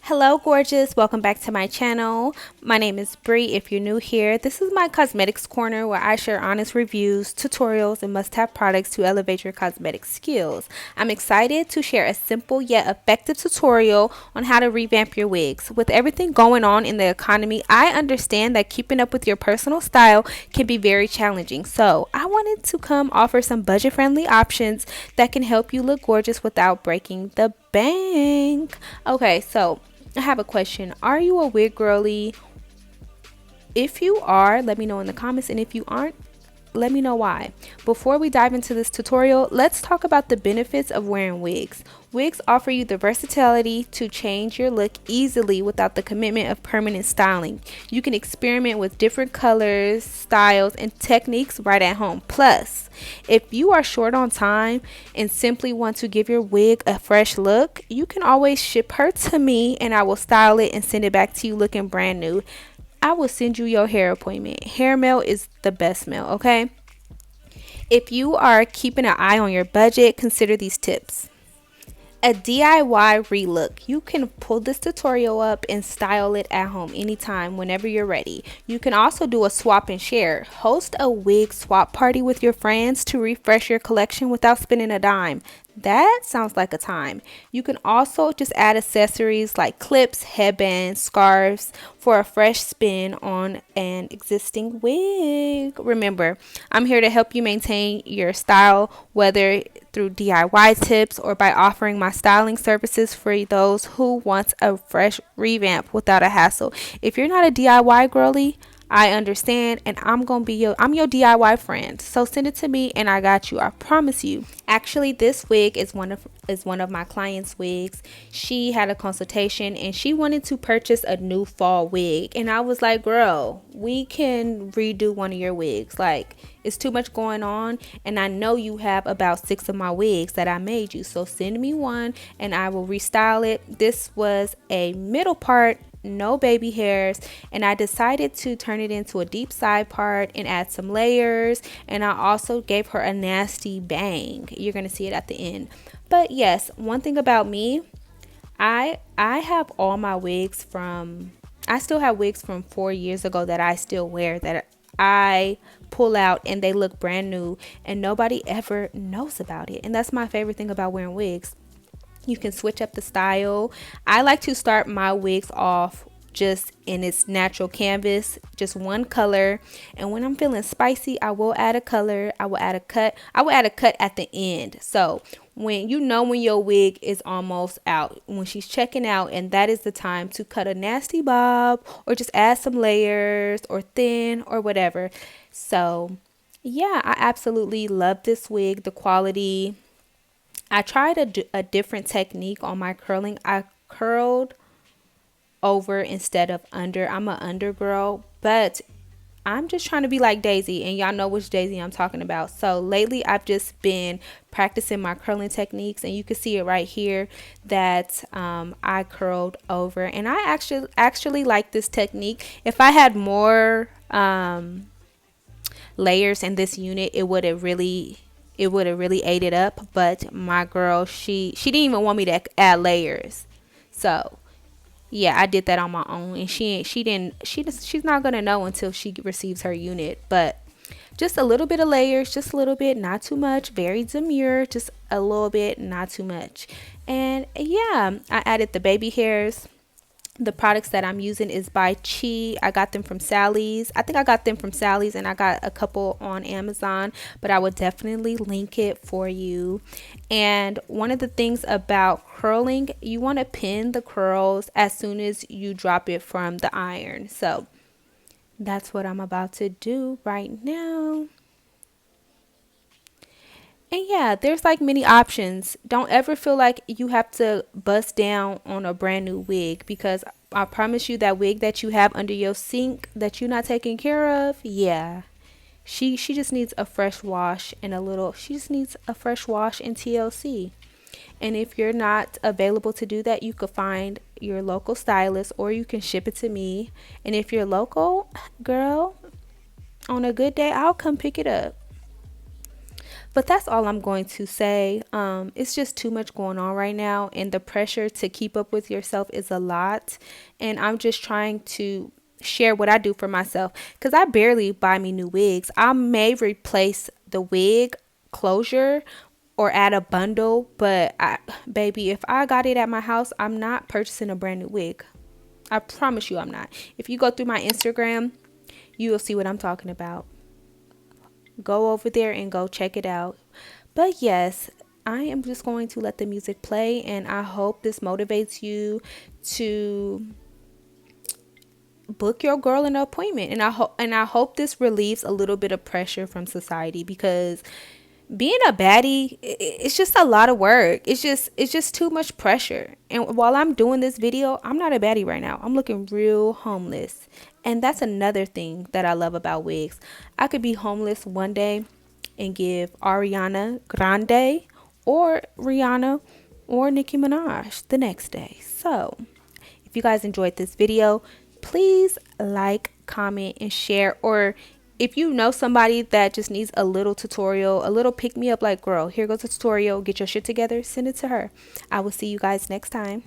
Hello gorgeous, welcome back to my channel. My name is Bree. If you're new here, this is my cosmetics corner where I share honest reviews, tutorials, and must-have products to elevate your cosmetic skills. I'm excited to share a simple yet effective tutorial on how to revamp your wigs. With everything going on in the economy, I understand that keeping up with your personal style can be very challenging. So I wanted to come offer some budget-friendly options that can help you look gorgeous without breaking the bank. Okay, so I have a question. Are you a wig girly? If you are, let me know in the comments, and if you aren't, let me know why. Before we dive into this tutorial, let's talk about the benefits of wearing wigs. Wigs offer you the versatility to change your look easily without the commitment of permanent styling. You can experiment with different colors, styles, and techniques right at home. Plus, if you are short on time and simply want to give your wig a fresh look, you can always ship her to me and I will style it and send it back to you looking brand new. I will send you your hair appointment. Hair mail is the best mail, okay? If you are keeping an eye on your budget, consider these tips. A DIY relook. You can pull this tutorial up and style it at home anytime whenever you're ready. You can also do a swap and share. Host a wig swap party with your friends to refresh your collection without spending a dime. That sounds like a time. You can also just add accessories like clips, headbands, scarves for a fresh spin on an existing wig. Remember, I'm here to help you maintain your style, whether through DIY tips or by offering my styling services for those who want a fresh revamp without a hassle. If you're not a DIY girly, I understand, and I'm your DIY friend. So send it to me and I got you. I promise you. Actually, this wig is one of my clients' wigs. She had a consultation and she wanted to purchase a new fall wig, and I was like, "Girl, we can redo one of your wigs. Like, it's too much going on, and I know you have about 6 of my wigs that I made you. So send me one and I will restyle it." This was a middle part, no baby hairs, and I decided to turn it into a deep side part and add some layers, and I also gave her a nasty bang. You're gonna see it at the end. But yes, one thing about me, I have all my wigs from, I still have wigs from 4 years ago that I still wear, that I pull out and they look brand new and nobody ever knows about it. And that's my favorite thing about wearing wigs. You can switch up the style. I like to start my wigs off just in its natural canvas, just one color. And when I'm feeling spicy, I will add a color. I will add a cut. I will add a cut at the end. So when your wig is almost out, when she's checking out, and that is the time to cut a nasty bob or just add some layers or thin or whatever. So yeah, I absolutely love this wig. The quality. I tried a different technique on my curling. I curled over instead of under. I'm an under girl, but I'm just trying to be like Daisy, and y'all know which Daisy I'm talking about. So lately I've just been practicing my curling techniques, and you can see it right here that I curled over, and I actually like this technique. If I had more layers in this unit, it would have really ate it up. But my girl, she didn't even want me to add layers. So yeah, I did that on my own, and she's not gonna know until she receives her unit. But just a little bit of layers, just a little bit, not too much. Very demure, just a little bit, not too much. And yeah, I added the baby hairs. The products that I'm using is by Chi. I got them from Sally's. I think I got them from Sally's, and I got a couple on Amazon, but I would definitely link it for you. And one of the things about curling, you want to pin the curls as soon as you drop it from the iron. So that's what I'm about to do right now. And yeah, there's like many options. Don't ever feel like you have to bust down on a brand new wig, because I promise you that wig that you have under your sink that you're not taking care of, yeah. She just needs a fresh wash and she just needs a fresh wash and TLC. And if you're not available to do that, you could find your local stylist or you can ship it to me. And if you're local, girl, on a good day, I'll come pick it up. But that's all I'm going to say. It's just too much going on right now, and the pressure to keep up with yourself is a lot. And I'm just trying to share what I do for myself, because I barely buy me new wigs. I may replace the wig closure or add a bundle, but baby, if I got it at my house, I'm not purchasing a brand new wig. I promise you I'm not. If you go through my Instagram, you will see what I'm talking about. Go over there and go check it out. But yes, I am just going to let the music play, and I hope this motivates you to book your girl an appointment. And I hope this relieves a little bit of pressure from society, because being a baddie, it's just a lot of work. It's just too much pressure. And while I'm doing this video, I'm not a baddie right now. I'm looking real homeless. And that's another thing that I love about wigs. I could be homeless one day and give Ariana Grande or Rihanna or Nicki Minaj the next day. So if you guys enjoyed this video, please like, comment, and share. Or if you know somebody that just needs a little tutorial, a little pick me up, like, girl, here goes a tutorial, get your shit together, send it to her. I will see you guys next time.